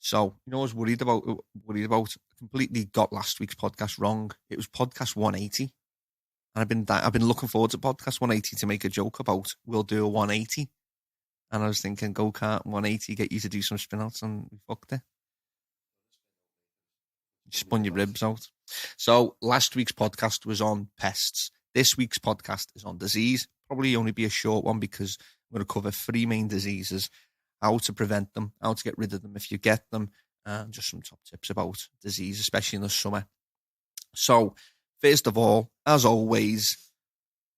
So, I was worried about, completely got last week's podcast wrong. It was podcast 180. And I've been looking forward to podcast 180 to make a joke about, we'll do a 180. And I was thinking, go-kart 180, get you to do some spin-outs, and we fucked it. You spun your ribs out. So last week's podcast was on pests. This week's podcast is on disease. Probably only be a short one because I'm going to cover 3 main diseases, how to prevent them, how to get rid of them if you get them, and just some top tips about disease, especially in the summer. So, first of all, as always,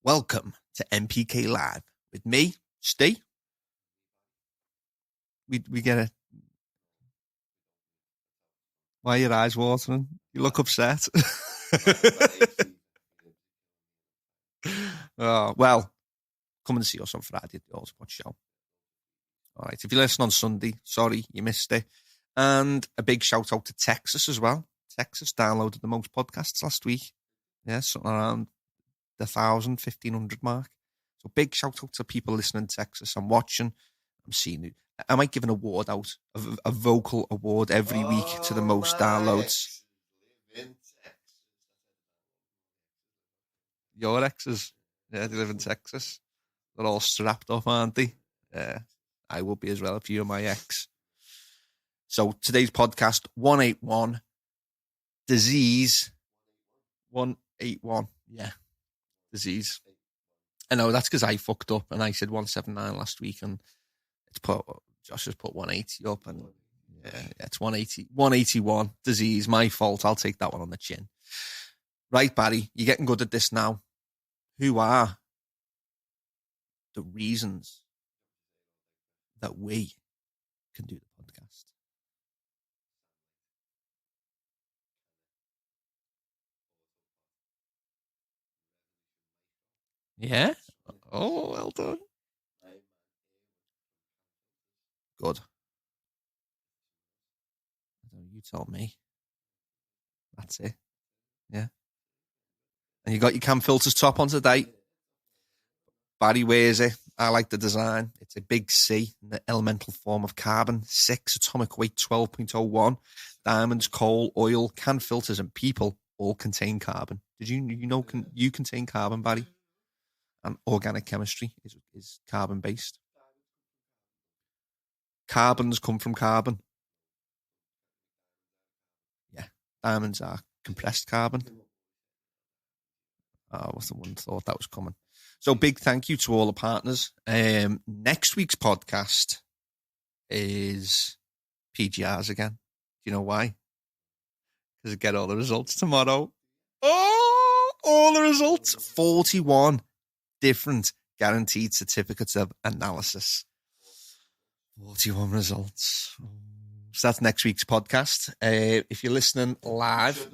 welcome to NPK Live with me, Steve. We get it. Why are your eyes watering? You look upset. Well, come and see us on Friday at the AutoPot show. All right, if you listen on Sunday, sorry, you missed it. And a big shout out to Texas as well. Texas downloaded the most podcasts last week. Yeah, something around the 1,500 mark. So big shout out to people listening in Texas. I'm watching. I'm seeing it. I might give an award out, a vocal award every week to the most downloads. Your exes, yeah, they live in Texas. They're all strapped up, aren't they? Yeah, I will be as well if you're my ex. So today's podcast, 181, disease. 181, yeah, disease. I know, that's because I fucked up and I said 179 last week, and Josh has put 180 up, and yeah, it's 180, 181, disease, my fault. I'll take that one on the chin. Right, Barry, you're getting good at this now. Who are the reasons that we can do the podcast? Yeah? Oh, well done. Good. You told me. That's it. Yeah. And you got your cam filters top on today. Barry wears it. I like the design. It's a big C in the elemental form of carbon, 6 atomic weight, 12.01. Diamonds, coal, oil, can filters, and people all contain carbon. Did you know you contain carbon, Barry? And organic chemistry is carbon based. Carbons come from carbon. Yeah, diamonds are compressed carbon. I wouldn't thought that was coming. So big thank you to all the partners. Next week's podcast is PGRs again. Do you know why? Because I get all the results tomorrow. Oh, all the results. 41 different guaranteed certificates of analysis. 41 results. So that's next week's podcast. If you're listening live...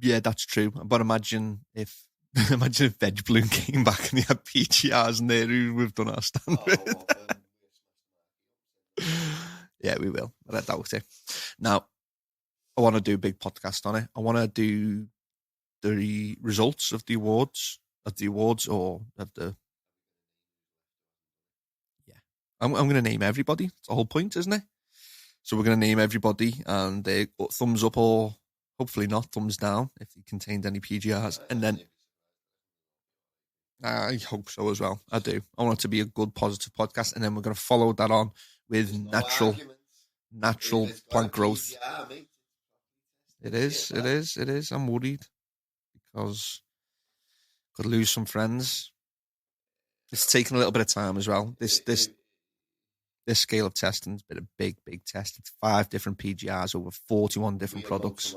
Yeah, that's true. But imagine if Veg Bloom came back and they had PGRs in there who we've done our stand with. Yeah, we will. But I doubt it. Now, I want to do a big podcast on it. I want to do the results of the awards, or of the... Yeah. I'm going to name everybody. It's the whole point, isn't it? So we're going to name everybody, and they thumbs up or hopefully not thumbs down if they contained any PGRs. And then I hope so as well. I do. I want it to be a good, positive podcast. And then we're going to follow that on with natural plant growth. It is. I'm worried because could lose some friends. It's taken a little bit of time as well. This scale of testing has been a big test. It's 5 different PGRs over 41 different products.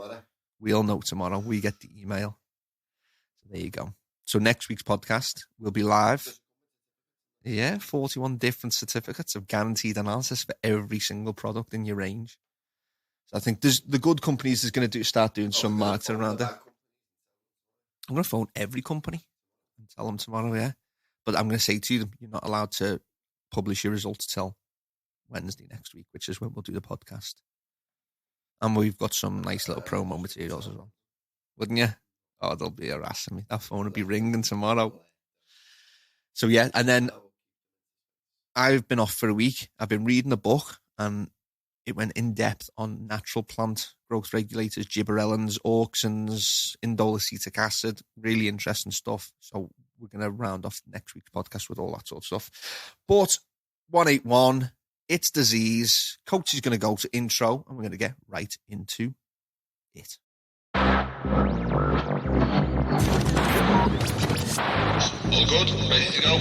We'll know tomorrow. We get the email. So there you go. So next week's podcast will be live. Yeah, 41 different certificates of guaranteed analysis for every single product in your range. So I think the good companies is going to start doing some marketing around it. I'm going to phone every company and tell them tomorrow, yeah. But I'm going to say to them, you're not allowed to publish your results till Wednesday next week, which is when we'll do the podcast. And we've got some nice little promo materials as well. Wouldn't you? Oh, they'll be harassing me. That phone will be ringing tomorrow. So yeah, and then I've been off for a week. I've been reading a book, and it went in depth on natural plant growth regulators, gibberellins, auxins, indole acetic acid. Really interesting stuff. So we're going to round off next week's podcast with all that sort of stuff. But 181, it's disease. Coach is going to go to intro, and we're going to get right into it. All good? Ready to go?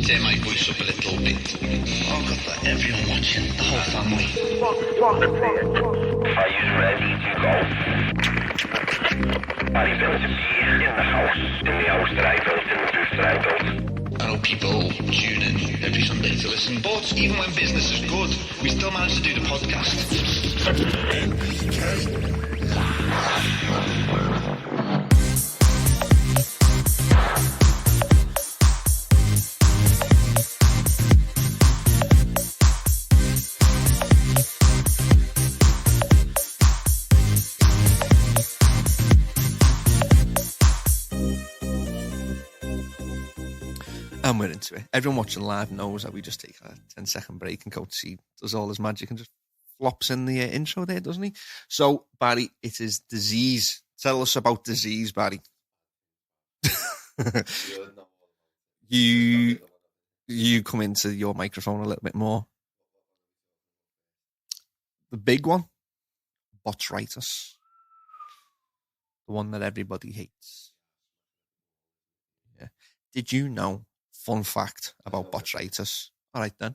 Turn my voice up a little bit. Oh, God, for everyone watching, the whole family. Are you ready to go? Are you built a beer in the house that I built, in the booth that I built? I know people tune in every Sunday to listen, but even when business is good, we still manage to do the podcast. NPK. And we're into it. Everyone watching live knows that we just take a 10-second break and Coach C does all his magic and just flops in the intro there, doesn't he? So, Barry, it is disease. Tell us about disease, Barry. You come into your microphone a little bit more. The big one, botrytis. The one that everybody hates. Yeah. Did you know? Fun fact about botrytis. All right, then.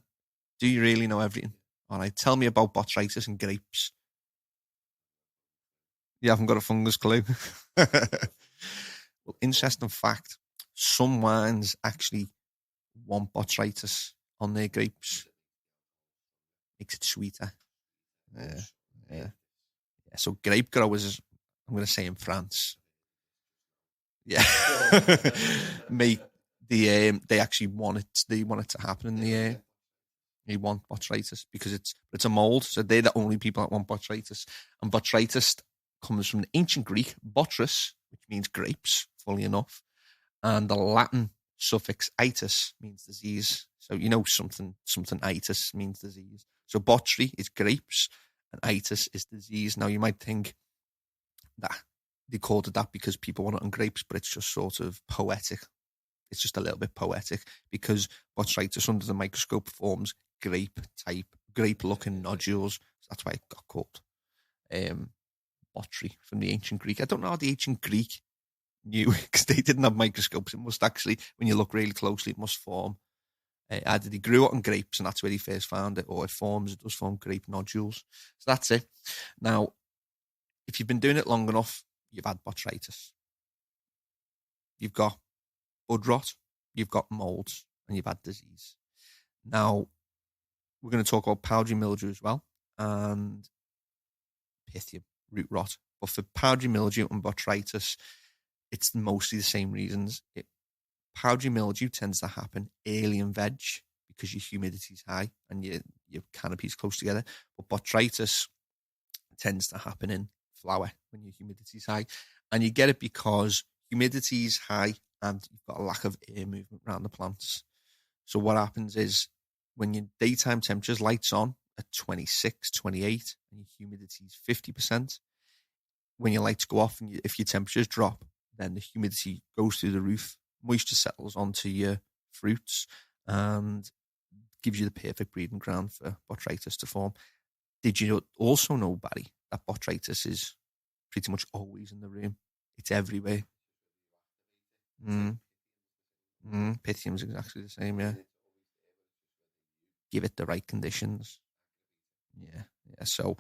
Do you really know everything? All right, tell me about botrytis and grapes. You haven't got a fungus clue. Well, interesting fact. Some wines actually want botrytis on their grapes. Makes it sweeter. Yeah. So grape growers, I'm going to say in France. Yeah. Make they actually want it. They want it to happen in the air. They want botrytis because it's a mold. So they're the only people that want botrytis. And botrytis comes from the ancient Greek botrys, which means grapes, fully enough, and the Latin suffix itis means disease. So you know something itis means disease. So botry is grapes, and itis is disease. Now you might think that they called it that because people want it on grapes, but it's just sort of poetic. It's just a little bit poetic because botrytis under the microscope forms grape-looking nodules. So that's why it got called botry from the ancient Greek. I don't know how the ancient Greek knew because they didn't have microscopes. It must actually, when you look really closely, it must form. Either they grew it on grapes and that's where he first found it, or it does form grape nodules. So that's it. Now, if you've been doing it long enough, you've had botrytis. You've got bud rot, you've got molds, and you've had disease. Now, we're going to talk about powdery mildew as well, and pythium, root rot. But for powdery mildew and botrytis, it's mostly the same reasons. Powdery mildew tends to happen early in veg because your humidity is high and your canopy is close together. But botrytis tends to happen in flower when your humidity is high. And you get it because humidity is high and you've got a lack of air movement around the plants. So what happens is when your daytime temperature's lights on at 26, 28, and your humidity is 50%, when your lights go off and if your temperatures drop, then the humidity goes through the roof, moisture settles onto your fruits and gives you the perfect breeding ground for botrytis to form. Did you also know, Barry, that botrytis is pretty much always in the room? It's everywhere. Pythium's exactly the same, yeah. Give it the right conditions. Yeah. So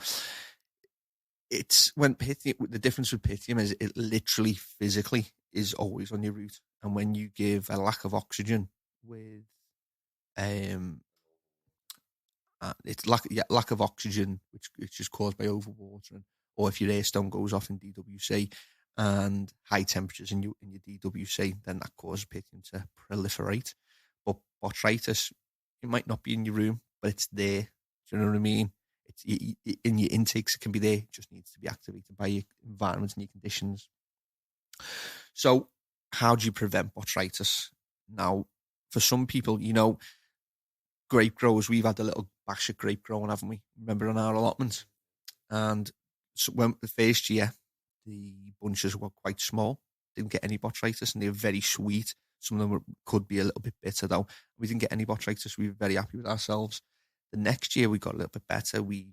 it's when pythium, the difference with pythium is it literally physically is always on your root. And when you give a lack of oxygen with it's lack of oxygen, which is caused by overwatering, or if your air stone goes off in DWC and high temperatures in your DWC, then that causes pythium to proliferate. But botrytis, it might not be in your room, but it's there. Do you know what I mean? In your intakes, it can be there. It just needs to be activated by your environment and your conditions. So how do you prevent botrytis? Now, for some people, grape growers, we've had a little bash of grape growing, haven't we? Remember on our allotment? And so when the first year, the bunches were quite small, didn't get any botrytis, and they were very sweet. Some of them could be a little bit bitter, though. We didn't get any botrytis. We were very happy with ourselves. The next year, we got a little bit better. We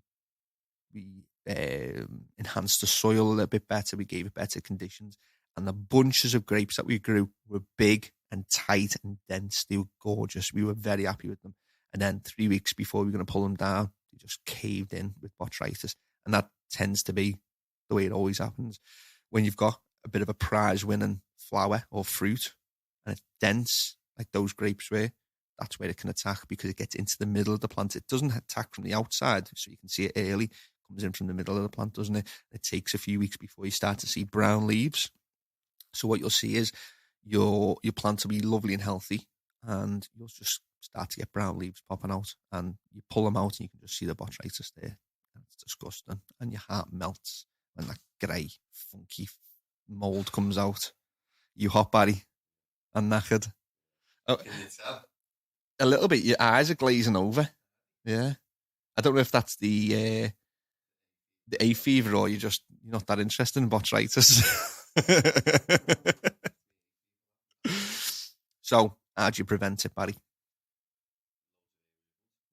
enhanced the soil a little bit better. We gave it better conditions. And the bunches of grapes that we grew were big and tight and dense. They were gorgeous. We were very happy with them. And then 3 weeks before we were going to pull them down, they just caved in with botrytis. And that tends to be the way it always happens. When you've got a bit of a prize-winning flower or fruit and it's dense, like those grapes were, that's where it can attack, because it gets into the middle of the plant. It doesn't attack from the outside, so you can see it early. It comes in from the middle of the plant, doesn't it? It takes a few weeks before you start to see brown leaves. So what you'll see is your plant will be lovely and healthy, and you'll just start to get brown leaves popping out, and you pull them out and you can just see the botrytis there. And it's disgusting, and your heart melts when that grey, funky mould comes out. You hot, Barry, and knackered. Oh, a little bit. Your eyes are glazing over. Yeah, I don't know if that's the hay fever, or you're not that interested in botrytis. So, how do you prevent it, Barry?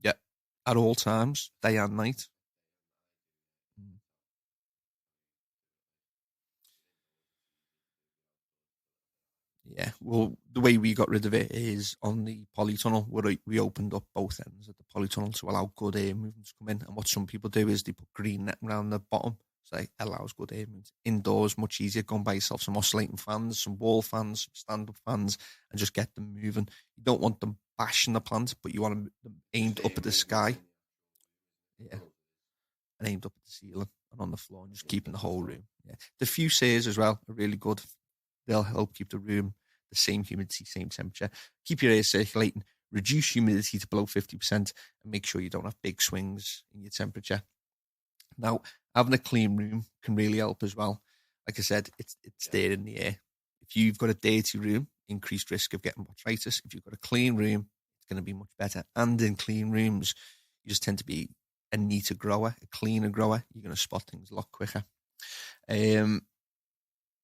Yeah, at all times, day and night. Yeah, well, the way we got rid of it is on the polytunnel, where we opened up both ends of the polytunnel to allow good air movement to come in. And what some people do is they put green net around the bottom, so it allows good air movement. Indoors, much easier. Go and buy yourself some oscillating fans, some wall fans, some stand-up fans, and just get them moving. You don't want them bashing the plant, but you want them aimed up at the sky. Yeah, and aimed up at the ceiling and on the floor, and just keeping the whole room. Yeah, diffusers as well are really good. They'll help keep the room the same humidity, same temperature. Keep your air circulating, reduce humidity to below 50%, and make sure you don't have big swings in your temperature. Now, having a clean room can really help as well. Like I said, it's there in the air. If you've got a dirty room, increased risk of getting botrytis. If you've got a clean room, it's going to be much better. And in clean rooms, you just tend to be a neater grower, a cleaner grower. You're going to spot things a lot quicker.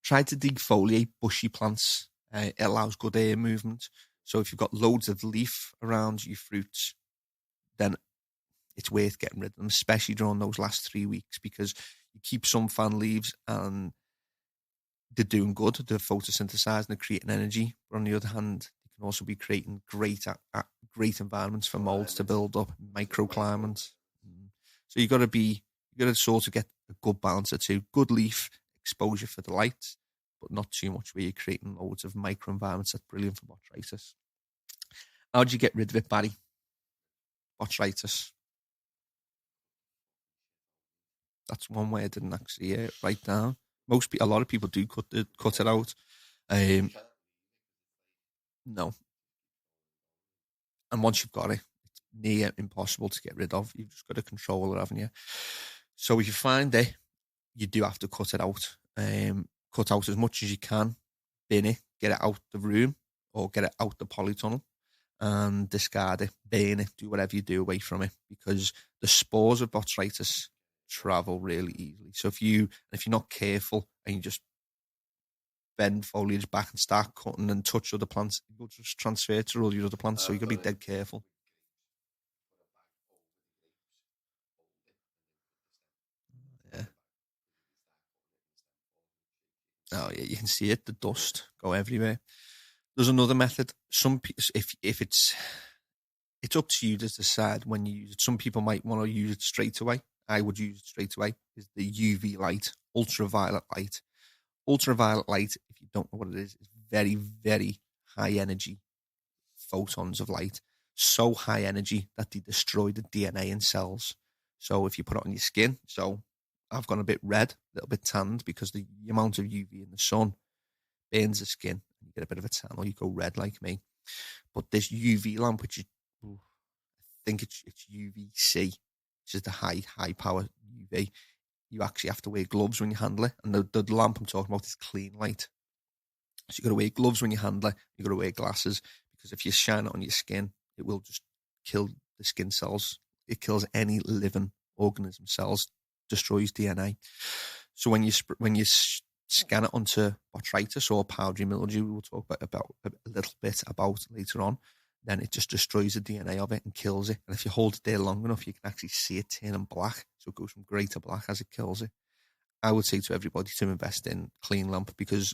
Try to defoliate bushy plants. It allows good air movement. So if you've got loads of leaf around your fruits, then it's worth getting rid of them, especially during those last 3 weeks, because you keep some fan leaves and they're doing good. They're photosynthesizing, they're creating energy. But on the other hand, they can also be creating great environments for molds to build up, microclimates. So you got to sort of get a good balance of two. Good leaf exposure for the light, but not too much where you're creating loads of microenvironments. That's brilliant for botrytis. How do you get rid of it, Barry? Botrytis. That's one way I didn't actually write down. A lot of people do cut it out. No. And once you've got it, it's near impossible to get rid of. You've just got to control it, haven't you? So if you find it, you do have to cut it out. Cut out as much as you can, bin it, get it out the room, or get it out the polytunnel, and discard it, burn it, do whatever you do away from it, because the spores of botrytis travel really easily. So if you're not careful and you just bend foliage back and start cutting and touch other plants, you'll just transfer to all your other plants. So you've got to be dead careful. Yeah. Oh yeah, you can see it. The dust go everywhere. There's another method. Some if it's up to you to decide when you use it. Some people might want to use it straight away. I would use it straight away. Is the UV light, ultraviolet light. Ultraviolet light, if you don't know what it is very, very high energy photons of light. So high energy that they destroy the DNA in cells. So if you put it on your skin, so I've gone a bit red, a little bit tanned, because the amount of UV in the sun burns the skin. You get a bit of a tan, or you go red like me. But this UV lamp, which is, I think it's UVC, which is the high power UV, you actually have to wear gloves when you handle it. And the lamp I'm talking about is clean light. So you got to wear gloves when you handle it. You got to wear glasses, because if you shine it on your skin, it will just kill the skin cells. It kills any living organism cells, destroys DNA. So when you scan it onto botrytis or powdery mildew, we will talk about a little bit about later on, then it just destroys the DNA of it and kills it. And if you hold it there long enough, you can actually see it turning black. So it goes from grey to black as it kills it. I would say to everybody to invest in clean lamp, because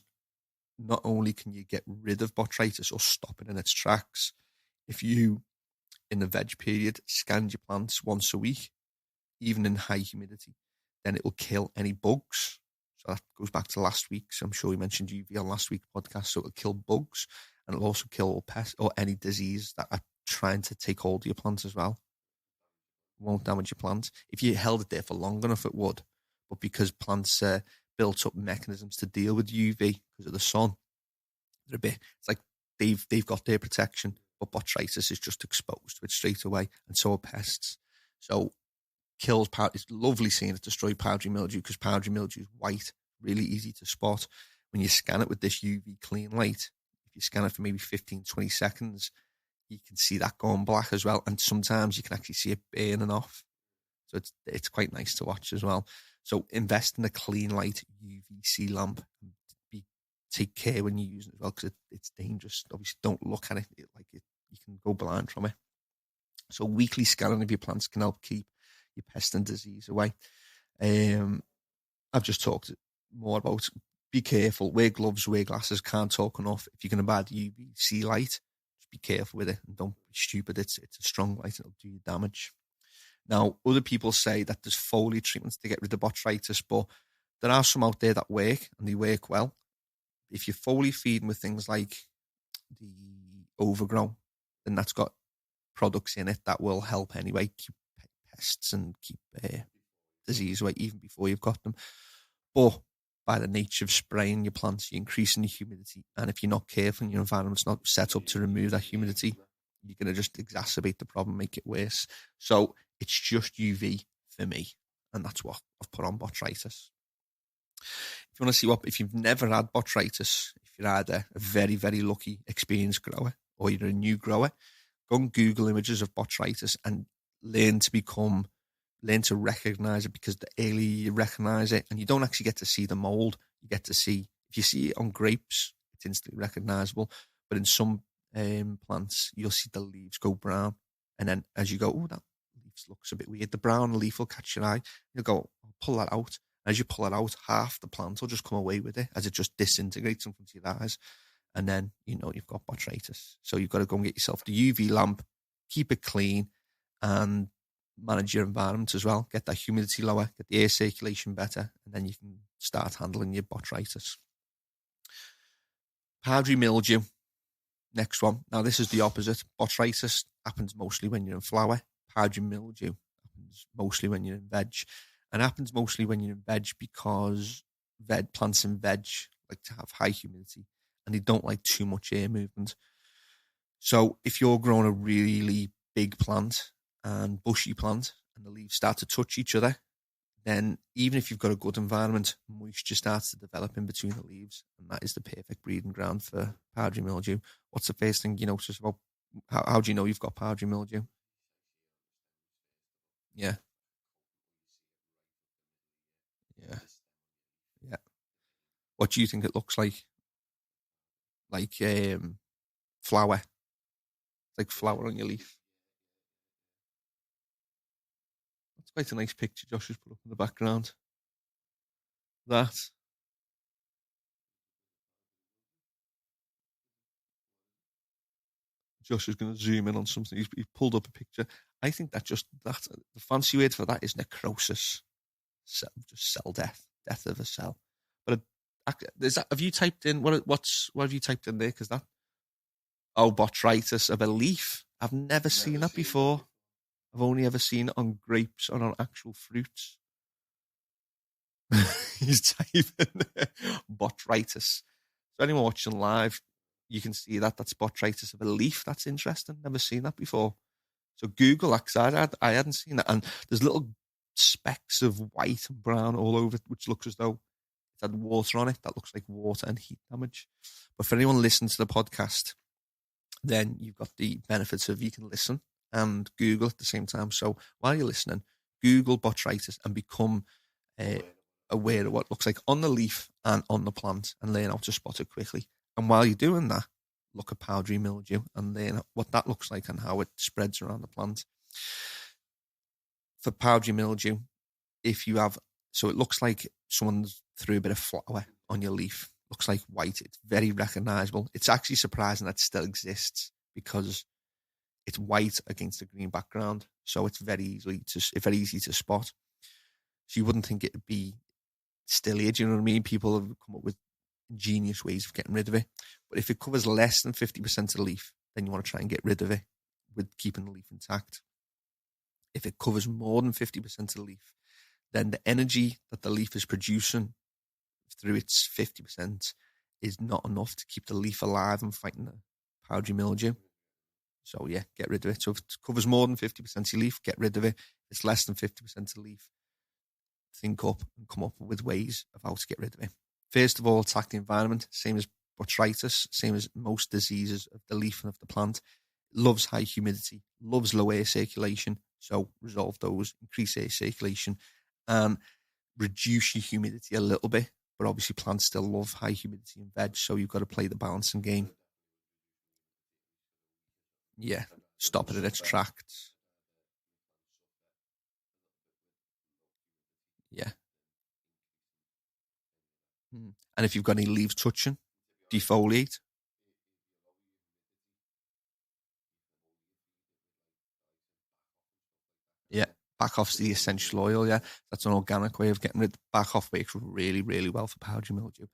not only can you get rid of botrytis or stop it in its tracks, if you, in the veg period, scan your plants once a week, even in high humidity, then it will kill any bugs. So that goes back to last week's. I'm sure we mentioned UV on last week's podcast. So it'll kill bugs, and it'll also kill all pests or any disease that are trying to take hold of your plants as well. It won't damage your plants. If you held it there for long enough, it would. But because plants built up mechanisms to deal with UV because of the sun, they're a bit, it's like they've got their protection, but botrytis is just exposed to it straight away, and so are pests. So kills powder. It's lovely seeing it destroy powdery mildew, because powdery mildew is white, really easy to spot. When you scan it with this UV clean light, if you scan it for maybe 15, 20 seconds, you can see that going black as well. And sometimes you can actually see it burning off. So it's quite nice to watch as well. So invest in a clean light UVC lamp. Take care when you use it as well, because it's dangerous. Obviously, don't look at it like it. You can go blind from it. So weekly scanning of your plants can help keep your pest and disease away. I've just talked more about be careful, wear gloves, wear glasses, can't talk enough. If you're going to buy the UVC light, just be careful with it and don't be stupid. It's a strong light, it'll do you damage. Now, other people say that there's foliar treatments to get rid of botrytis, but there are some out there that work, and they work well. If you're foliar feeding with things like the overgrown, then that's got products in it that will help anyway, keep pests and keep disease away even before you've got them. But by the nature of spraying your plants, you're increasing the humidity, and if you're not careful and your environment's not set up to remove that humidity, you're going to just exacerbate the problem, make it worse. So it's just UV for me, and that's what I've put on botrytis. If you want to see if you've never had botrytis, if you're either a very, very lucky, experienced grower or you're a new grower, go and Google images of botrytis and learn to recognize it, because the earlier you recognize it, and you don't actually get to see the mold, you get to see, if you see it on grapes, it's instantly recognizable. But in some plants, you'll see the leaves go brown. And then as you go, oh, that leaf looks a bit weird, the brown leaf will catch your eye. You'll go, I'll pull that out. As you pull it out, half the plant will just come away with it as it just disintegrates in front of your eyes. And then you know you've got botrytis. So you've got to go and get yourself the UV lamp, keep it clean, and manage your environment as well. Get that humidity lower, get the air circulation better, and then you can start handling your botrytis. Powdery mildew, next one. Now this is the opposite. Botrytis happens mostly when you're in flower. Powdery mildew happens mostly when you're in veg. And happens mostly when you're in veg because plants in veg like to have high humidity and they don't like too much air movement. So if you're growing a really big plant and bushy plant and the leaves start to touch each other, then even if you've got a good environment, moisture starts to develop in between the leaves, and that is the perfect breeding ground for powdery mildew. What's the first thing you notice about, how do you know you've got powdery mildew? Yeah. Yeah. What do you think it looks like? Like flour. It's like flour on your leaf. That's quite a nice picture Josh has put up in the background. That. Josh is going to zoom in on something. He's pulled up a picture. I think that the fancy word for that is necrosis. Just cell death of a cell. But is that, have you typed in what have you typed in there? Because that botrytis of a leaf. I've never seen that before. I've only ever seen it on grapes and on actual fruits. He's typing botrytis. So anyone watching live, you can see that's botrytis of a leaf. That's interesting. Never seen that before. So Google that, 'cause I hadn't seen that. And there's little specks of white and brown all over it, which looks as though it had water on it. That looks like water and heat damage. But for anyone listening to the podcast, then you've got the benefits of you can listen and Google at the same time. So while you're listening, Google botrytis and become aware of what it looks like on the leaf and on the plant and learn how to spot it quickly. And while you're doing that, look at powdery mildew and learn what that looks like and how it spreads around the plant. For powdery mildew, if you have, so it looks like someone's threw a bit of flour on your leaf. Looks like white. It's very recognizable. It's actually surprising that it still exists because it's white against a green background. So it's very easy to spot. So you wouldn't think it'd be still here. Do you know what I mean? People have come up with ingenious ways of getting rid of it. But if it covers less than 50% of the leaf, then you want to try and get rid of it with keeping the leaf intact. If it covers more than 50% of the leaf, then the energy that the leaf is producing through its 50% is not enough to keep the leaf alive and fighting the powdery mildew. So yeah, get rid of it. So if it covers more than 50% of your leaf, get rid of it. If it's less than 50% of the leaf, think up and come up with ways of how to get rid of it. First of all, attack the environment, same as botrytis, same as most diseases of the leaf and of the plant. It loves high humidity, loves low air circulation. So resolve those, increase air circulation, and reduce your humidity a little bit. But obviously plants still love high humidity in veg, so you've got to play the balancing game. Yeah, stop it at its tracks. Yeah. And if you've got any leaves touching, defoliate. Yeah, back off's the essential oil. Yeah, that's an organic way of getting rid. Back off works really, really well for powdery mildew.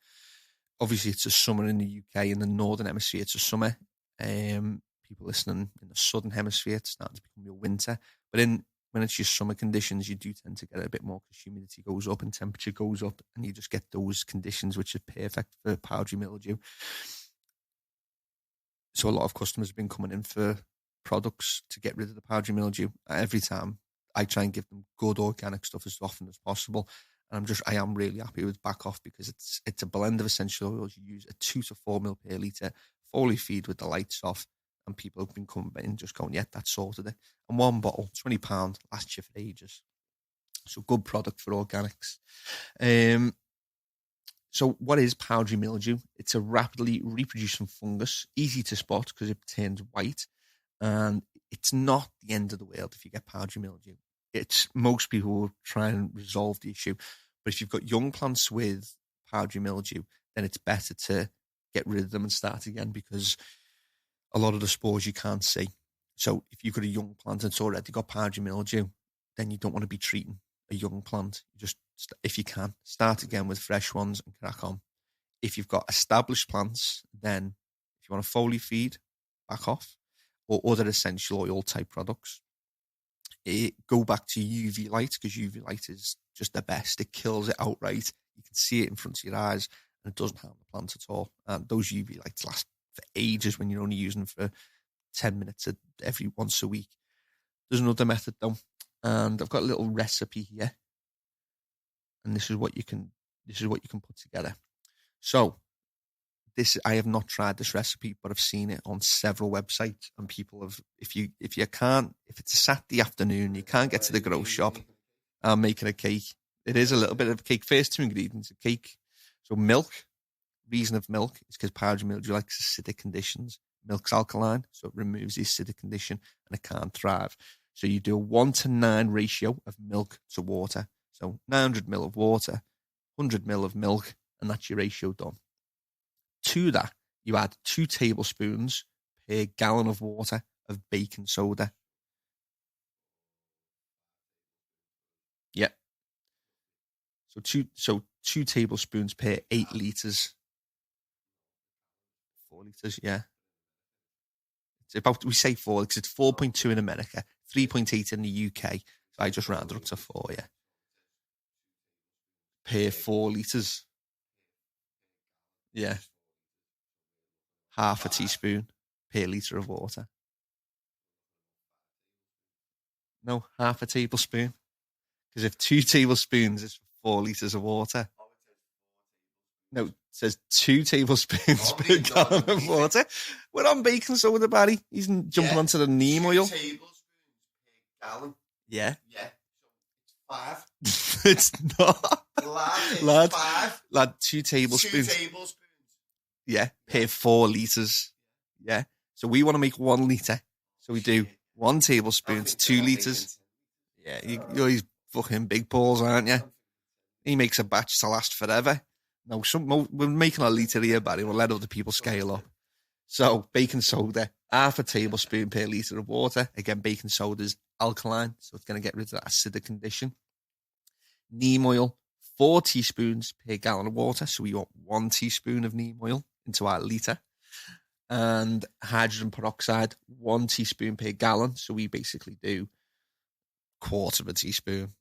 Obviously, it's a summer in the UK. In the northern hemisphere, it's a summer. People listening in the southern hemisphere, it's starting to become your winter. But when it's your summer conditions, you do tend to get a bit more because humidity goes up and temperature goes up, and you just get those conditions which are perfect for powdery mildew. So a lot of customers have been coming in for products to get rid of the powdery mildew. Every time I try and give them good organic stuff as often as possible. And I am really happy with Back Off because it's a blend of essential oils. You use a 2 to 4 ml per litre, fully feed with the lights off, and people have been coming in just going, yeah, that sorted it. And one bottle, £20, lasts you for ages. So good product for organics. So what is powdery mildew? It's a rapidly reproducing fungus, easy to spot because it turns white, and it's not the end of the world if you get powdery mildew. Most people will try and resolve the issue, but if you've got young plants with powdery mildew, then it's better to get rid of them and start again because a lot of the spores you can't see. So if you've got a young plant and it's already got powdery mildew, then you don't want to be treating a young plant. Just, if you can, start again with fresh ones and crack on. If you've got established plants, then if you want to foliar feed, Back Off, or other essential oil type products, go back to UV light because UV light is just the best. It kills it outright. You can see it in front of your eyes and it doesn't harm the plant at all. And those UV lights last for ages when you're only using them for 10 minutes every once a week. There's another method though, and I've got a little recipe here, and this is what you can put together. So I have not tried this recipe, but I've seen it on several websites, and people have. If it's a Saturday afternoon, you can't get to the grocery shop, I'm making a cake. It is a little bit of a cake. First 2 ingredients of cake. So milk. Reason of milk is because powdery mildew likes acidic conditions. Milk's alkaline, so it removes the acidic condition and it can't thrive. So you do a 1:9 ratio of milk to water. So 900 ml of water, 100 ml of milk, and that's your ratio done. To that, you add 2 tablespoons per gallon of water of baking soda. Yeah. So 2 tablespoons per 8 litres. 4 litres, yeah. It's about, we say 4 because it's 4.2 in America, 3.8 in the UK. So I just rounded up to 4, yeah. Per 4 litres. Yeah. Half a teaspoon per litre of water. No, half a tablespoon. Because if 2 tablespoons is 4 litres of water. No, it says 2 tablespoons per gallon of water. We're on baking soda, Barry. He's jumping onto the neem oil. 2 tablespoons per gallon. Yeah. Yeah. It's 5. It's not. Lad, 5. Lad, 2 tablespoons. 2 tablespoons. Yeah, per 4 litres. Yeah. So we want to make 1 litre. So we do 1 tablespoon to 2 litres. Yeah, you're these fucking big balls, aren't you? He makes a batch to last forever. No, we're making a litre here, Barry. We'll let other people scale up. So baking soda, half a tablespoon per litre of water. Again, baking soda is alkaline, so it's going to get rid of that acidic condition. Neem oil, 4 teaspoons per gallon of water. So we want 1 teaspoon of neem oil into our litre. And hydrogen peroxide, 1 teaspoon per gallon. So we basically do 1/4 of a teaspoon.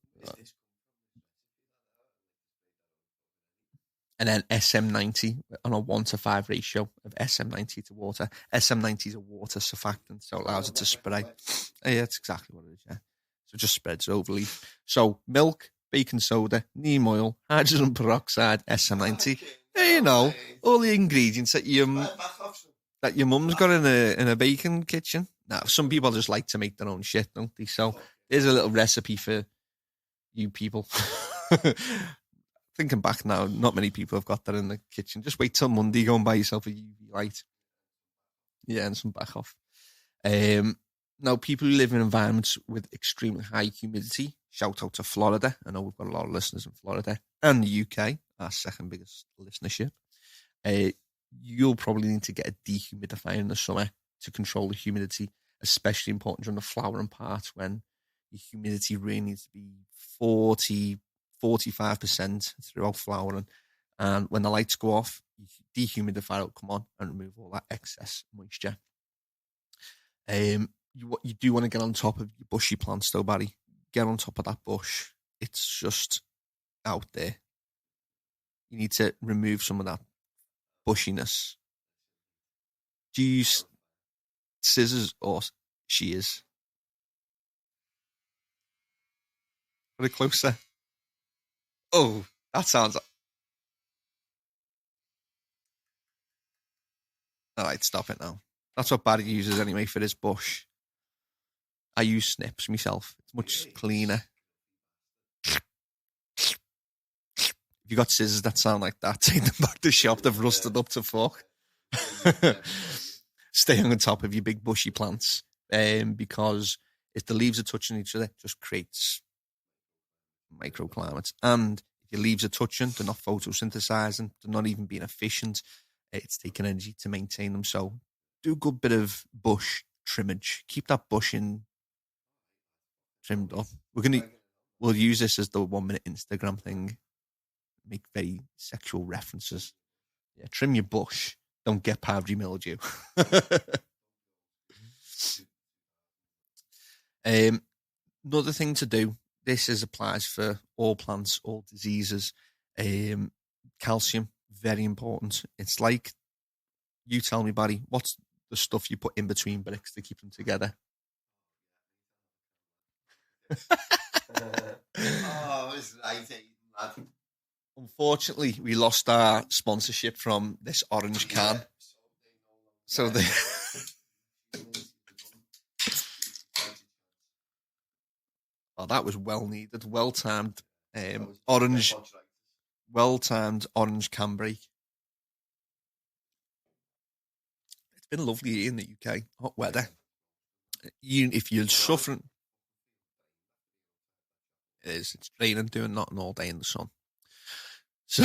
And then SM90 on a 1:5 ratio of SM90 to water. SM90 is a water surfactant, so it allows it to spray. Yeah, that's exactly what it is, yeah. So it just spreads over leaf. So milk, baking soda, neem oil, hydrogen peroxide, SM90. You know, all the ingredients that your mum's got in a baking kitchen. Now, some people just like to make their own shit, don't they? So here's a little recipe for you people. Thinking back now, not many people have got that in the kitchen. Just wait till Monday, go and buy yourself a UV light. Yeah, and some back off. Now, people who live in environments with extremely high humidity, shout out to Florida. I know we've got a lot of listeners in Florida and the UK, our second biggest listenership. You'll probably need to get a dehumidifier in the summer to control the humidity, especially important during the flowering part when your humidity really needs to be 45% throughout flowering. And when the lights go off, your dehumidifier will come on and remove all that excess moisture. You do want to get on top of your bushy plants though, Barry. Get on top of that bush. It's just out there. You need to remove some of that bushiness. Do you use scissors or shears? Put it closer. Oh, that sounds... All right, stop it now. That's what Barry uses anyway for his bush. I use snips myself. It's much cleaner. If you got scissors that sound like that, take them back to the shop. They've rusted up to fuck. Stay on top of your big bushy plants, because if the leaves are touching each other, it just creates microclimates. And if your leaves are touching, they're not photosynthesizing, they're not even being efficient. It's taking energy to maintain them. So do a good bit of bush trimmage. Keep that bush trimmed up. We'll use this as the 1 minute Instagram thing. Make very sexual references. Yeah, trim your bush. Don't get powdery mildew. Another thing to do. This applies for all plants, all diseases. Calcium, very important. It's like, you tell me, Barry, what's the stuff you put in between bricks to keep them together? It's right, lad. Unfortunately, we lost our sponsorship from this orange can. So they... Oh, that was well needed, well timed. Well-timed orange can break. It's been lovely in the UK, hot weather. If you're suffering, it is. It's raining, doing nothing all day in the sun. So,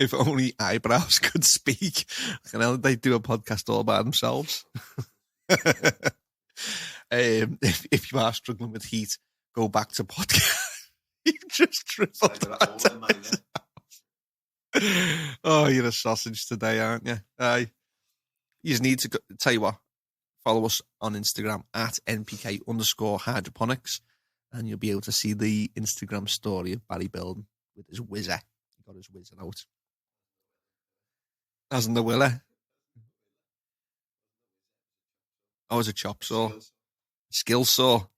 if only eyebrows could speak, they'd do a podcast all by themselves. If you are struggling with heat, go back to podcast. You just tripled that. Oh, you're a sausage today, aren't you? You just need to go, tell you what, follow us on Instagram at NPK_Hydroponics, and you'll be able to see the Instagram story of Barry building with his whizzer. He got his whizzer out. Hasn't the willer? Oh, it's a chop saw. Skill saw.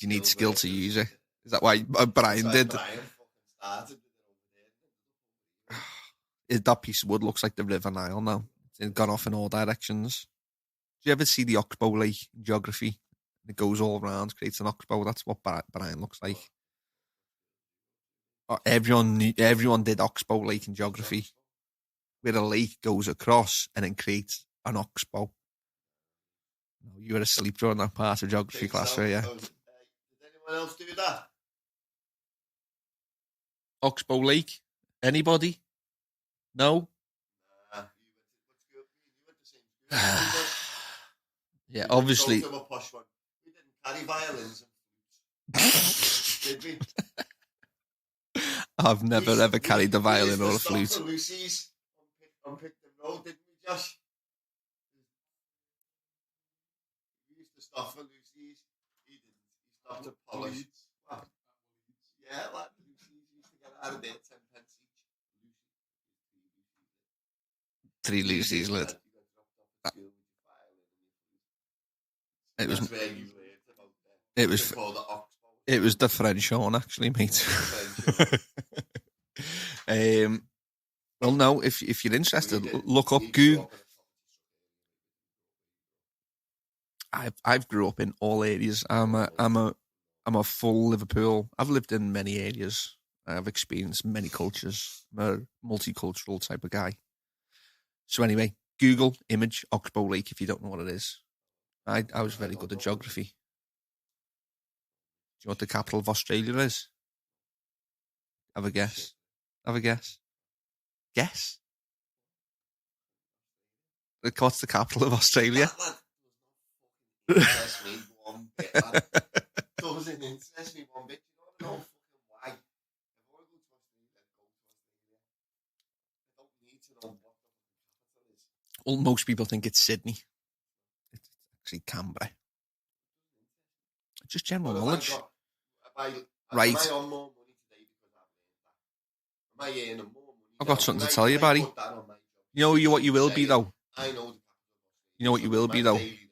You need skill to use it. Is that why Brian did? Brian fucking started with it over there. That piece of wood looks like the River Nile now. It's gone off in all directions. Do you ever see the Oxbow Lake in geography? It goes all around, creates an oxbow. That's what Brian looks like. Everyone did Oxbow Lake in geography, where a lake goes across and then creates an oxbow. You were asleep during that part of geography class, so. were you? Did anyone else do that? Oxbow Lake? Anybody? No? Nah, you went to same school. Yeah, obviously. Go to a posh one. We didn't carry violins and flutes. Did we? I've never ever carried a violin or a flute. For Lucy's on Picton Road, didn't we, Josh? We used to stop for Lucy's. He didn't. He stopped to polish. Yeah, like Lucy's used to get out of there 10 pence each. 3 Lucy's lit. It was. It was the French horn, actually, mate. Well, no. If you're interested, look up Google. I've grew up in all areas. I'm a full Liverpool. I've lived in many areas. I've experienced many cultures. I'm a multicultural type of guy. So anyway, Google image Oxbow Lake if you don't know what it is. I was very good at geography. Do you know what the capital of Australia is? Have a guess. Have a guess. Guess? What's the capital of Australia? Interest me one bit, man. Doesn't interest me one bit. You don't know fucking why. If I go to Australia, go to Australia. I don't need to know what the fucking capital is. Well, most people think it's Sydney. It's actually Canberra. Just general knowledge. Right. Am I on more money today because I've learned that? Am I earning more money? I've got something to tell you, Barry. You know what you will be, though? I know the capital. You know what you will be, though? You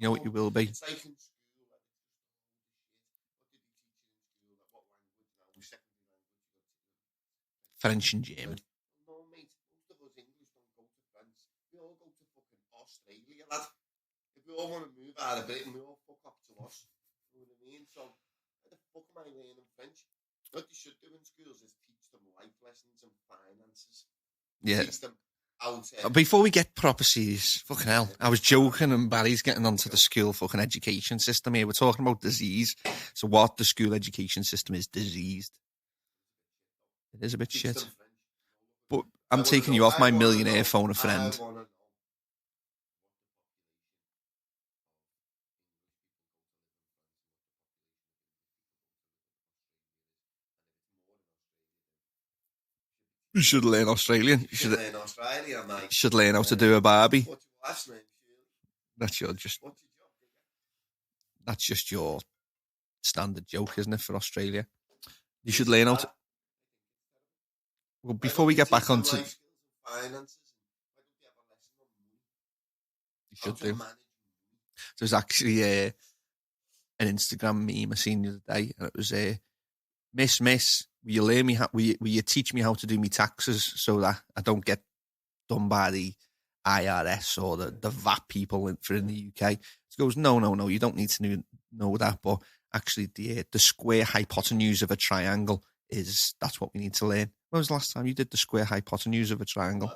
know what you will be? It's like in school. What did he teach you in school? What language now? Secondary language? French and German. No, mate. Most of us English don't go to France. We all go to fucking Australia, lad. If we all want to move out of Britain, we all fuck up to us. You know what I mean? So, how the fuck am I learning French? What you should do in schools is teach them life lessons and finances. Yeah. Teach them how to... Before we get proper serious, fucking hell, I was joking and Barry's getting onto the school fucking education system here. We're talking about disease. So what the school education system is diseased. It is a bit teach shit. them French. But I'm taking you off my millionaire phone a friend. I want to know what the You should learn Australian. You population is in Australia, mate. should learn how to do a Barbie. What's your last name, Shirley? That's What's your job? That's just your standard joke, isn't it, for Australia? You should learn how to... Well, before we get back onto... Life skills and finances. Why don't you have a lesson on money? You should How to do. manage money? There's actually an Instagram meme I seen the other day, and it was Miss, will you learn me will you teach me how to do me taxes so that I don't get done by the IRS or the VAT people in the UK? She goes, no, you don't need to know that, but actually the square hypotenuse of a triangle that's what we need to learn. When was the last time you did the square hypotenuse of a triangle?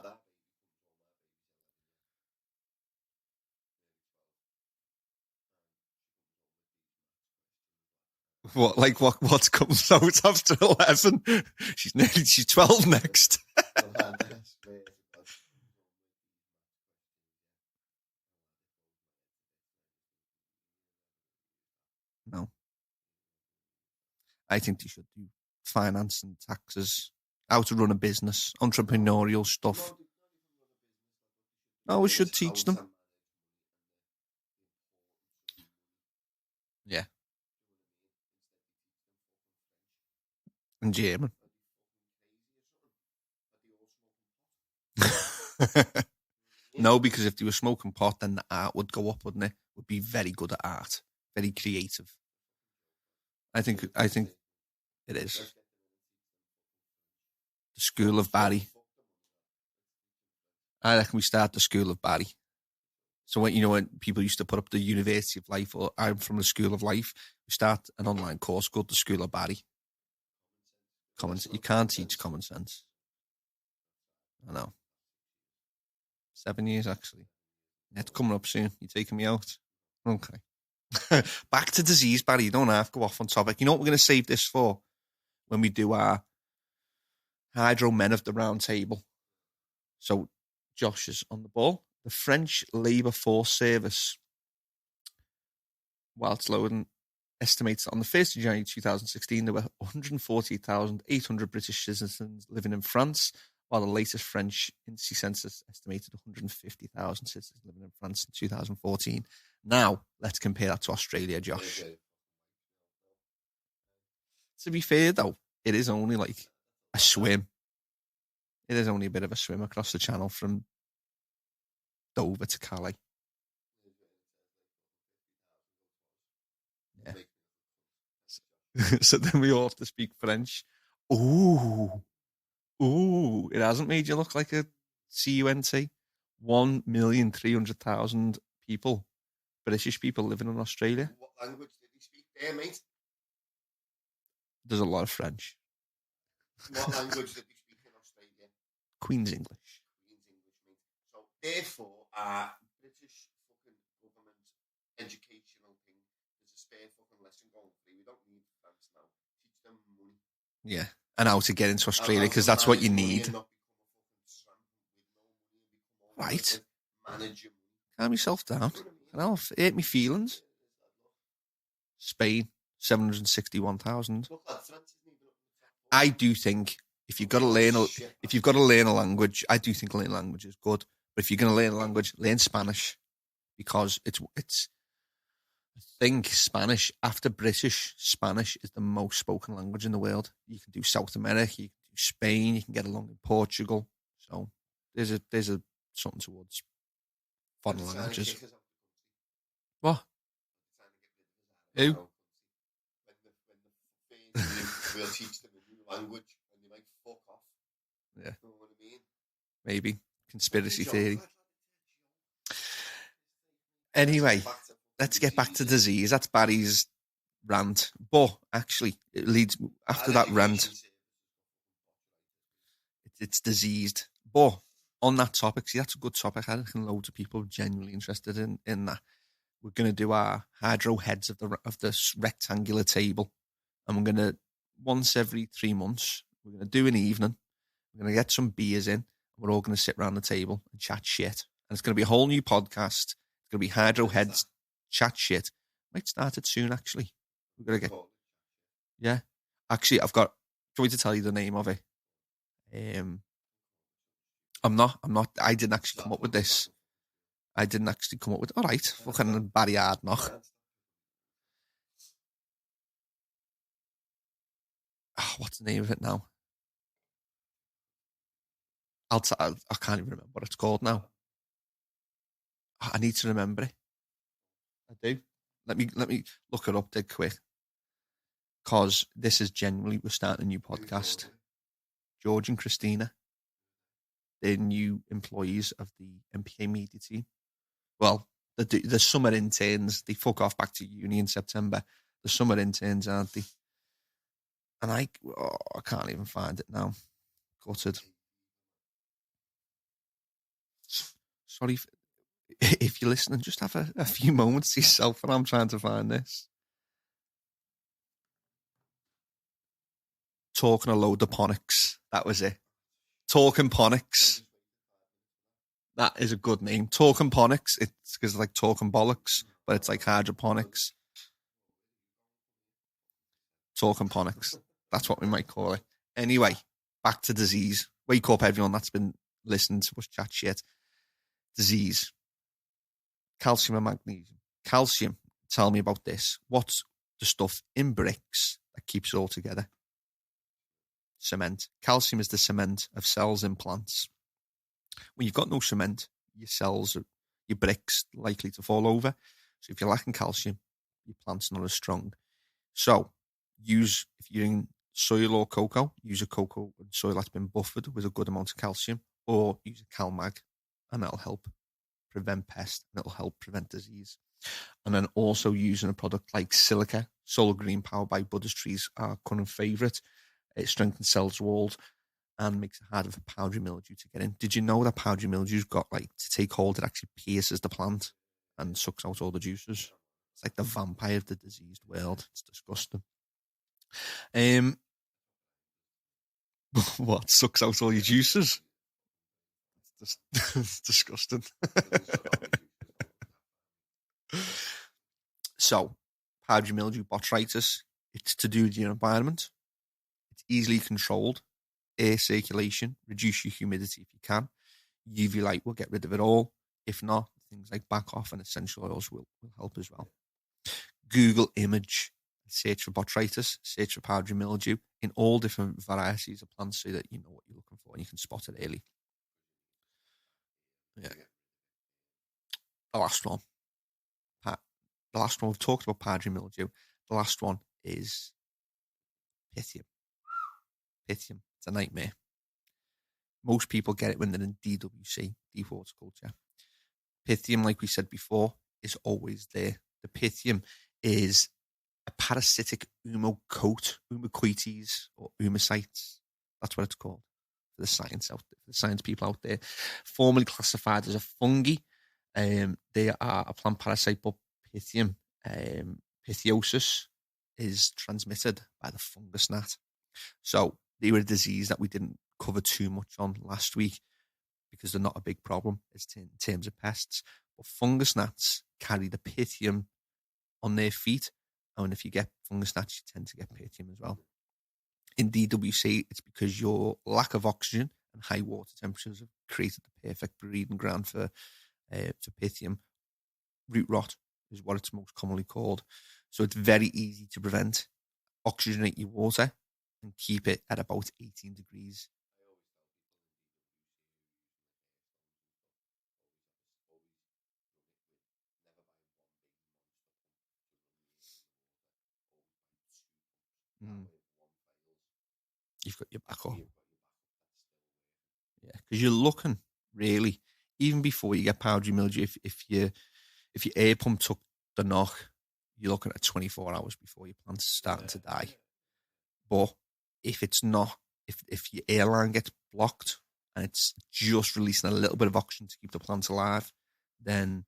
Like that. What comes out after 11? She's 12 next. No. I think they should do finance and taxes, how to run a business, entrepreneurial stuff. No, we should teach them. Yeah. And German. No, because if they were smoking pot, then the art would go up, wouldn't it? Would be very good at art, very creative. I think it is. The School of Barry. I reckon we start the School of Barry. So when people used to put up the University of Life, or I'm from the School of Life, we start an online course called the School of Barry. You can't teach common sense. I know. 7 years, actually. Yeah, it's coming up soon. You taking me out? Okay. Back to disease, Barry. You don't have to go off on topic. You know what we're going to save this for? When we do our Hydro Men of the Round Table. So Josh is on the ball. The French Labour Force Service, while it's loading, estimates that on the 1st of January 2016, there were 148,800 British citizens living in France, while the latest French census estimated 150,000 citizens living in France in 2014. Now, let's compare that to Australia, Josh. To be fair, though, it is only like a swim. It is only a bit of a swim across the channel from Dover to Calais. Yeah. So then we all have to speak French. Ooh, it hasn't made you look like a CUNT. 1,300,000 people, British people living in Australia. What language did he speak there, mate? There's a lot of French. What language did he speak in Australia? Queen's English. Queen's English, mate. So therefore, British fucking government educational thing, there's a spare fucking lesson going free. We don't need France now. Teach them money. Yeah, and how to get into Australia, because that's what you need. Right. Calm yourself down. I'll hurt me feelings. Spain, 761,000. I do think if you've got to learn a language, I do think learning a language is good. But if you're going to learn a language, learn Spanish, because it's. I think Spanish, after British, Spanish is the most spoken language in the world. You can do South America, you can do Spain, you can get along in Portugal. So there's a something towards foreign languages. What? Who? We'll teach them a new language and they might fuck off. Yeah. You know what I mean? Maybe. Conspiracy theory. Anyway, let's get back to disease. That's Barry's rant. But actually, it leads after that rant. It's diseased. But on that topic, see, that's a good topic. I reckon loads of people are genuinely interested in that. We're going to do our hydro heads of this rectangular table, and we're going to, once every 3 months, we're going to do an evening. We're going to get some beers in, and we're all going to sit around the table and chat shit. And it's going to be a whole new podcast. It's going to be hydro heads, chat shit. Might start it soon, actually. We're going to get, yeah. Actually, do you want me to tell you the name of it? I'm not. I didn't actually come up with this. All right, fucking Barry Hardknock. Oh, what's the name of it now? I can't even remember what it's called now. I need to remember it. I do. Let me look it up dead quick. Because this is genuinely, we're starting a new podcast. George and Christina, they're new employees of the NPK media team. Well, the summer interns, they fuck off back to uni in September. The summer interns, aren't they? And I can't even find it now. Gutted. Sorry if you're listening, just have a few moments to yourself when I'm trying to find this. Talking a load of ponics. That was it. Talking ponics. That is a good name. Talking ponics. It's because it's like talking bollocks, but it's like hydroponics. Talking ponics. That's what we might call it. Anyway, back to disease. Wake up, everyone that's been listening to us chat shit. Disease. Calcium and magnesium. Calcium, tell me about this. What's the stuff in bricks that keeps it all together? Cement. Calcium is the cement of cells in plants. When you've got no cement, your cells, your bricks, likely to fall over. So if you're lacking calcium, your plant's not as strong. So Use, if you're in soil or cocoa, use a cocoa and soil that's been buffered with a good amount of calcium, or use a CalMag, and that'll help prevent pest and it'll help prevent disease. And then also using a product like silica, solar green power by Buddha's trees, our current favorite. It strengthens cells walls and makes it harder for powdery mildew to get in. Did you know that powdery mildew's got, like, to take hold, it actually pierces the plant and sucks out all the juices? It's like the vampire of the diseased world. It's disgusting. What, sucks out all your juices? It's disgusting. So, powdery mildew, botrytis, it's to do with your environment. It's easily controlled. Air circulation, reduce your humidity if you can. UV light will get rid of it all. If not, things like back off and essential oils will help as well. Google image, search for botrytis, search for powdery mildew in all different varieties of plants so that you know what you're looking for and you can spot it early. Yeah. The last one. The last one, we've talked about powdery mildew. The last one is Pythium. Pythium. It's a nightmare. Most people get it when they're in DWC, deep horticulture. Pythium, like we said before, is always there. The Pythium is a parasitic Umocoites or Umocytes. That's what it's called for the science people out there. Formerly classified as a fungi. They are a plant parasite, but Pythium, Pythiosis, is transmitted by the fungus gnat. So they were a disease that we didn't cover too much on last week because they're not a big problem in terms of pests. But fungus gnats carry the Pythium on their feet, and if you get fungus gnats, you tend to get Pythium as well. In DWC, it's because your lack of oxygen and high water temperatures have created the perfect breeding ground for Pythium. Root rot is what it's most commonly called. So it's very easy to prevent. Oxygenate your water and keep it at about 18 degrees. You've got your back up. Yeah, because you're looking, really, even before you get powdery mildew, if your air pump took the knock, you're looking at 24 hours before your plant's starting to die. But if it's not, if your airline gets blocked and it's just releasing a little bit of oxygen to keep the plant alive, then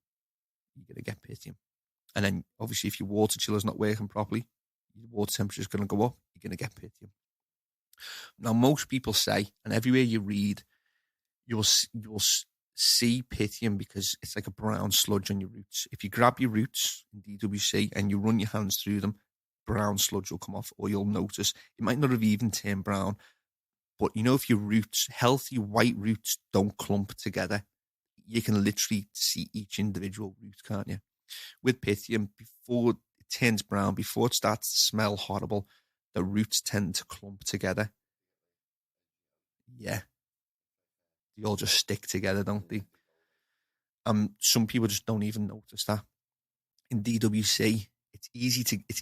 you're going to get Pythium. And then, obviously, if your water chiller's not working properly, your water temperature is going to go up, you're going to get Pythium. Now, most people say, and everywhere you read, you'll see Pythium because it's like a brown sludge on your roots. If you grab your roots in DWC and you run your hands through them, brown sludge will come off, or you'll notice it might not have even turned brown. But you know, if your roots, healthy white roots, don't clump together, you can literally see each individual root, can't you? With Pythium, before it turns brown, before it starts to smell horrible, the roots tend to clump together. Yeah. They all just stick together, don't they? Some people just don't even notice that. In DWC, it's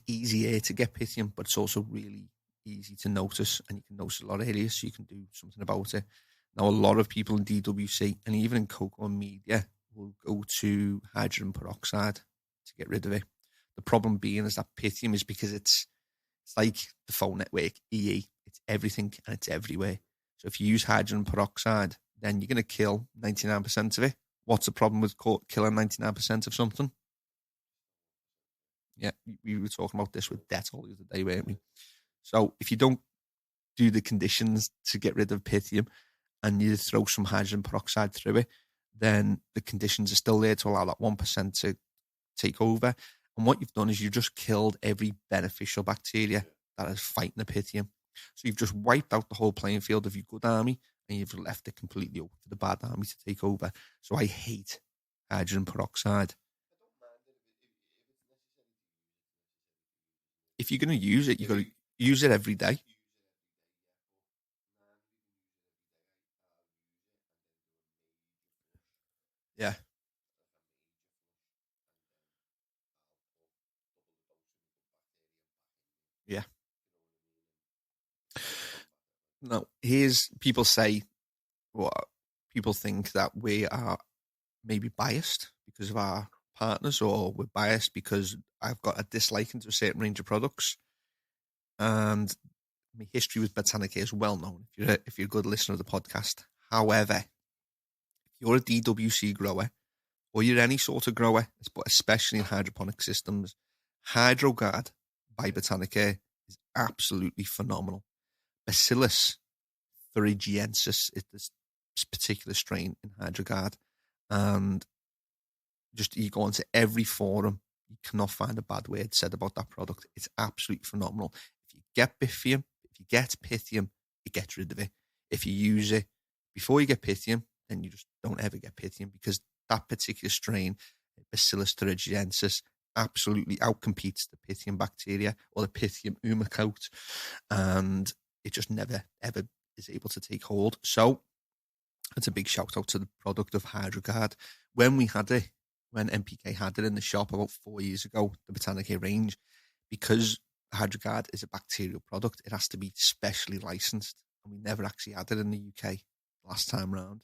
easier to get Pythium, but it's also really easy to notice, and you can notice a lot earlier, so you can do something about it. Now, a lot of people in DWC, and even in cocoa and media, will go to hydrogen peroxide to get rid of it. The problem being is that Pythium is because it's like the phone network, EE. It's everything and it's everywhere. So if you use hydrogen peroxide, then you're going to kill 99% of it. What's the problem with killing 99% of something? Yeah, we were talking about this with Dettol the other day, weren't we? So if you don't do the conditions to get rid of Pythium and you throw some hydrogen peroxide through it, then the conditions are still there to allow that 1% to take over. And what you've done is you've just killed every beneficial bacteria that is fighting the Pythium. So you've just wiped out the whole playing field of your good army, and you've left it completely open for the bad army to take over. So I hate hydrogen peroxide. If you're going to use it, you've got to use it every day. Yeah. Yeah. Now, here's people say, well, people think that we are maybe biased because of our partners, or we're biased because I've got a disliking to a certain range of products. And my history with Botanica is well known if you're a good listener of the podcast. However, if you're a DWC grower, or you're any sort of grower, but especially in hydroponic systems, HydroGuard by Botanica is absolutely phenomenal. Bacillus thuringiensis is this particular strain in HydroGuard, and just you go onto every forum, you cannot find a bad word said about that product. It's absolutely phenomenal. If you get Pythium, it gets rid of it. If you use it before you get Pythium, then you just don't ever get Pythium, because that particular strain, Bacillus thuringiensis, absolutely outcompetes the Pythium bacteria or the Pythium humicote, and it just never ever is able to take hold. So it's a big shout out to the product of HydroGuard. When NPK had it in the shop about 4 years ago, the Botanica range, because HydroGuard is a bacterial product, it has to be specially licensed, and we never actually had it in the UK last time round.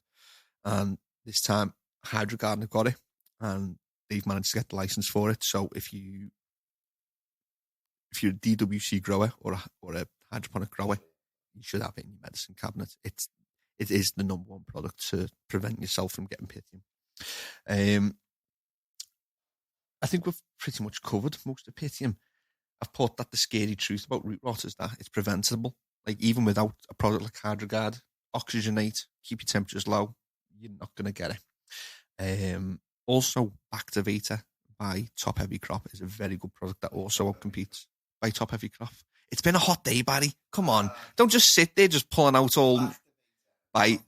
And this time, HydroGuard have got it, and they've managed to get the license for it. So if you're a DWC grower or a hydroponic grower, you should have it in your medicine cabinet. It is the number one product to prevent yourself from getting Pythium. I think we've pretty much covered most of Pythium. I've put that the scary truth about root rot is that it's preventable. Like, even without a product like HydroGuard, oxygenate, keep your temperatures low, you're not going to get it. Also, Gavita by Top Heavy Crop is a very good product that also outcompetes by Top Heavy Crop. It's been a hot day, Barry. Come on. Don't just sit there just pulling out all by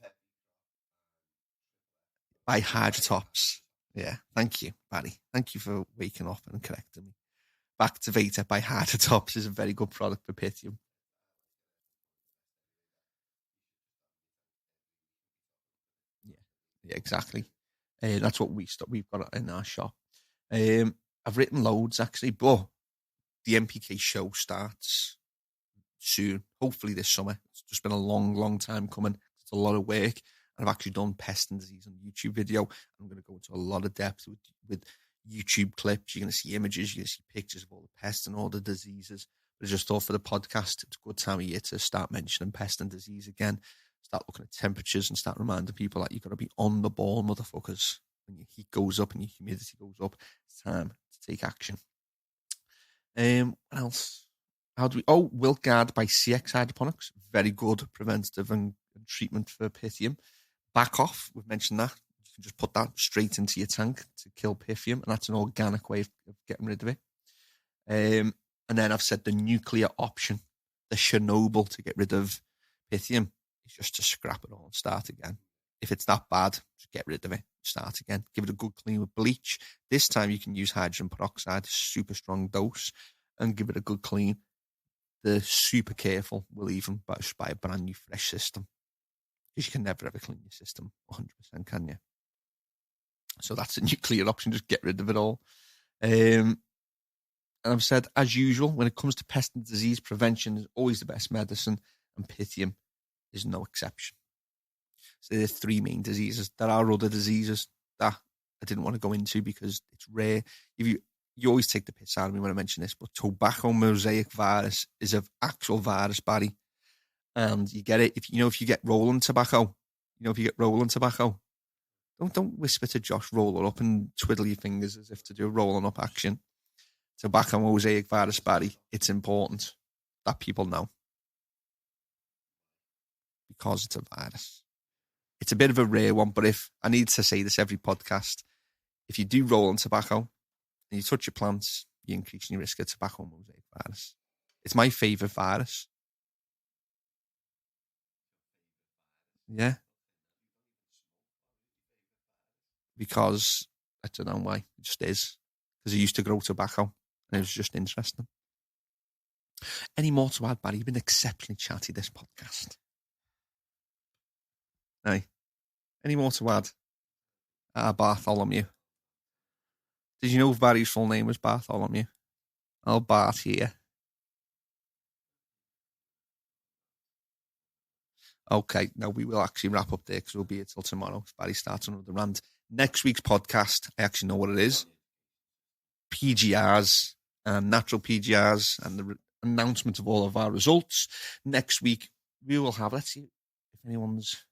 Hydrotops. Yeah, thank you, Barry. Thank you for waking up and correcting me. Gavita by Hydrotops is a very good product for Pythium. Yeah, exactly. That's what we've got in our shop. I've written loads actually, but the NPK show starts soon, hopefully this summer. It's just been a long time coming. It's a lot of work, and I've actually done pest and disease on a YouTube video. I'm going to go into a lot of depth with YouTube clips. You're going to see images, you're going to see pictures of all the pests and all the diseases. But I just thought for the podcast, it's a good time of year to start mentioning pest and disease again. Start looking at temperatures and start reminding people that you've got to be on the ball, motherfuckers. When your heat goes up and your humidity goes up, it's time to take action. What else? Wilt Guard by CX Hydroponics. Very good preventative and treatment for Pythium. Back off, we've mentioned that. You can just put that straight into your tank to kill Pythium, and that's an organic way of getting rid of it. And then I've said the nuclear option, the Chernobyl to get rid of Pythium, is just to scrap it all and start again. If it's that bad, just get rid of it, start again. Give it a good clean with bleach. This time you can use hydrogen peroxide, super strong dose, and give it a good clean. The super careful will even buy a brand new fresh system, because you can never ever clean your system 100%, can you? So that's a nuclear option, just get rid of it all. And I've said, as usual, when it comes to pest and disease prevention is always the best medicine, and Pythium is no exception. So there are three main diseases. There are other diseases that I didn't want to go into because it's rare. You always take the piss out of me when I mention this, but tobacco mosaic virus is an actual virus, Barry. And you get it if you get rolling tobacco. Don't whisper to Josh, roll it up and twiddle your fingers as if to do a rolling up action. Tobacco mosaic virus, Barry. It's important that people know, because it's a virus. It's a bit of a rare one, but if I need to say this every podcast, if you do roll on tobacco and you touch your plants, you're increasing your risk of tobacco mosaic virus. It's my favourite virus. Yeah. Because I don't know why. It just is. Because I used to grow tobacco and it was just interesting. Any more to add, Barry? You've been exceptionally chatty this podcast. Hey, any more to add? Bartholomew. Did you know Barry's full name was Bartholomew? Oh, Bart here. Okay, now we will actually wrap up there because we'll be here till tomorrow. Barry starts another rant. Next week's podcast, I actually know what it is. PGRs, natural PGRs, and the announcement of all of our results. Next week, we will have, let's see if anyone's...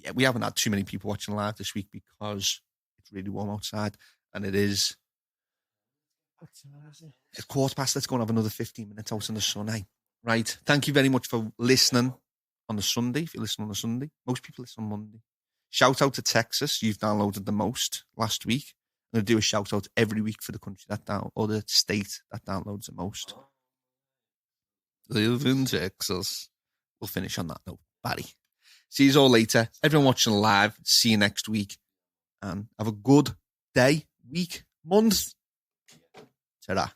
Yeah, we haven't had too many people watching live this week because it's really warm outside, and it is... It's 1:15. Let's go and have another 15 minutes out in the sun, eh? Right. Thank you very much for listening on the Sunday. If you listen on the Sunday, most people listen on Monday. Shout out to Texas. You've downloaded the most last week. I'm going to do a shout out every week for the country or the state that downloads the most. Live in Texas. We'll finish on that note. Barry. See you all later. Everyone watching live. See you next week. And have a good day, week, month. Ta-ra.